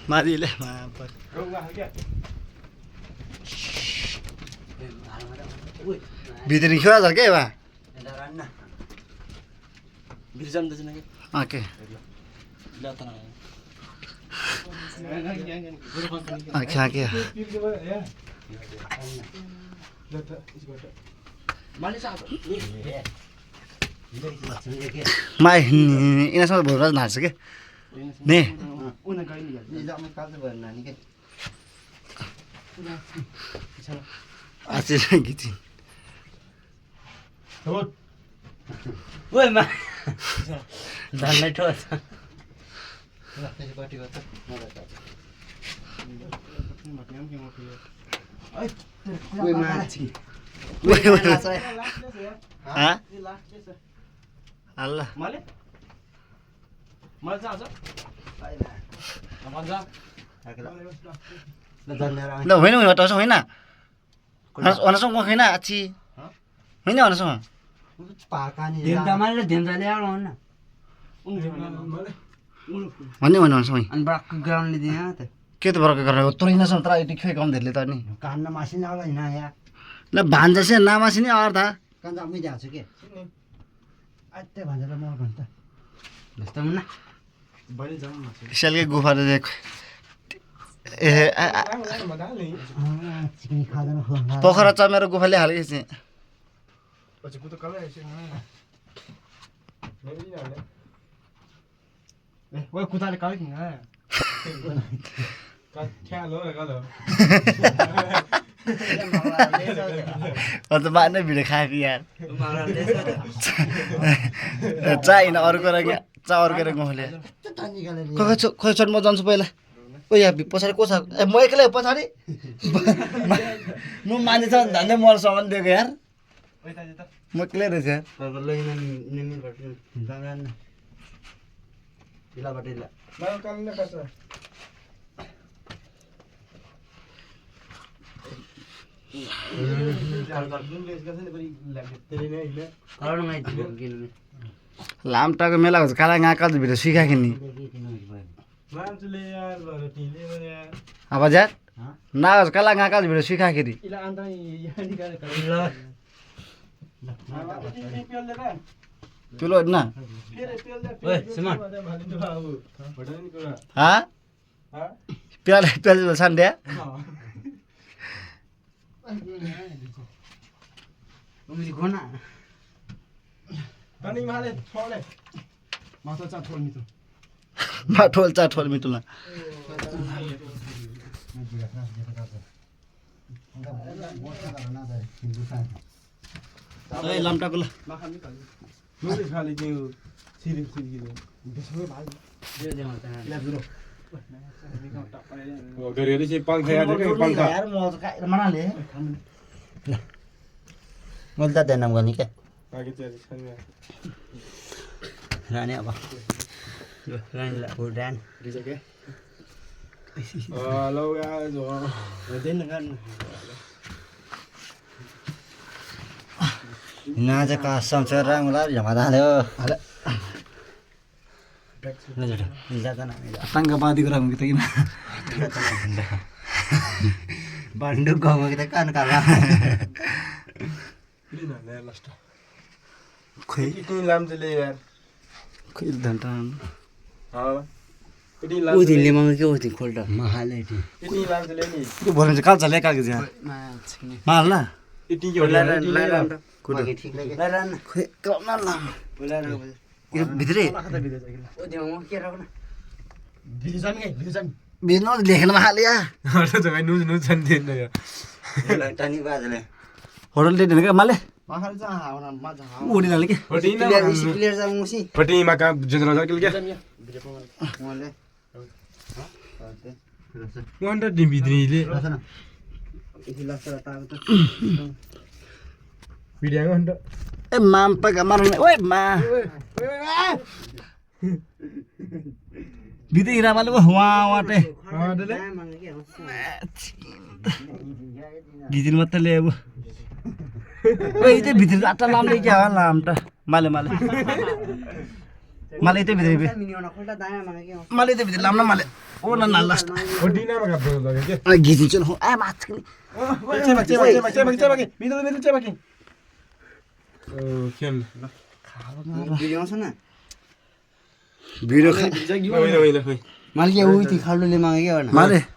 मारिले भित्री खेला छ के बा ओके अच्छा के माई इनासँग भोर नाच्छ के ने आछिन गीति ओइ मा धन्नै ठोस अल्ला ल होइन हटाउँछ होइन अनसँग होइन आछि होइन अनसँग धेमतामाले धेमताले आउन भन्ने भन्नु भन्छ अनि बाक्क ग्राउन्डले दिए त के त बरक गरेर तोरी नसम तर यति खे कम धेरले त नि कान्न मासिन आउला हिना या ल भान्जा से नामासी नि अर्धा कान्छ आमै जाछु के आत्ते भान्जा म भन्छ जस्तो मुना बलि जाम मासु सेलकै गुफा त ए चिकन खादैन पोखरा चमेर गुफाले हालेको चाहिँ पछि कुतो कलै आइछ न मेरी नाले ए ओइ कुताले काले किन का क्या लो गलो अन्त मार्ने भिडियो खाएको यार चाहिन अर्को र चा अर्को र गुफाले खोइ छोड म जान्छु पहिला ओ यहाँ पछाडि को छ ए म एक्लै पछाडि म मान्छे छ भने धन्दै मर सामान दिएको यार म एक्लै रहेछ यार मैं कल न कसो लामटाको मेला हुन्छ काला गाँका भिडियो सिकाएको नि मान्छेले यार टिले यार अब जात नागज काला गाँका भिडियो सिकाखेरि इला अन्त यहाँ निकाले ठुलो होइन प्याले प्याले सान्ड्या घोना तनी माले छोले माथा चा छोल मितो माठोल चाठोल मिटुला ए लामटाको ल मुले खाली के सिरि सिरि त्यसमै भाइ दे दे मत ओ गरेले चाहिँ पंखा यार पंखा यार म त मनाले ल मैले त ध्यान गर्ने के आगे चाहिँ छैन रानी अब रानीलाई उडान दिन्छ के लो यार जो दिन गर्न नाजका संसार रामला झमादाल्यो जाँदैन टाङ्गा बाँधेको राख्नु कि त किन बान्डु गाउँमा त कान काला किन न लास्ट खोइ किन लामले यार खोइ धन्टा किन ऊ दिन लिमाउनु के ऊ दिन खोल्टा महाले किन लामले नि त्यो भोलि काल चले काल चाहिँ माल न यति के होला कुटो ठीक लाग्यो खोइ कम न बोलाएर यो भित्रै ओ दिमागमा के राख्नु भिडियो जान के भिडियो जान बिनु लेखेन महालिया अरे जग्गा नुज नुज छन् दिन्छ यो टानी बाजले होटल दिदैन के माले महाल जा आउन मजा उडिनाले के प्लेयर जा मुसी पटिमा का जनरल के उहाँले Nganda di bidrile. Rasana. Isi lasta tahu tuh. Video nganda. Mampa gamar oi ma. Bidi ira malu wah wate. Gidin mata lebu. Oi itu bidi ata lam le kya lam ta. Male male. Male itu bidi be. Male itu bidi lam na male. Oh na na last. Odina maga bro lagi ke. Gidin chun ho. Mat kini. Cebak. Middle cebak. Oh, kian. Video sana. Video kha. Woi. Mal ke ui ti khalu le mangi ke Male.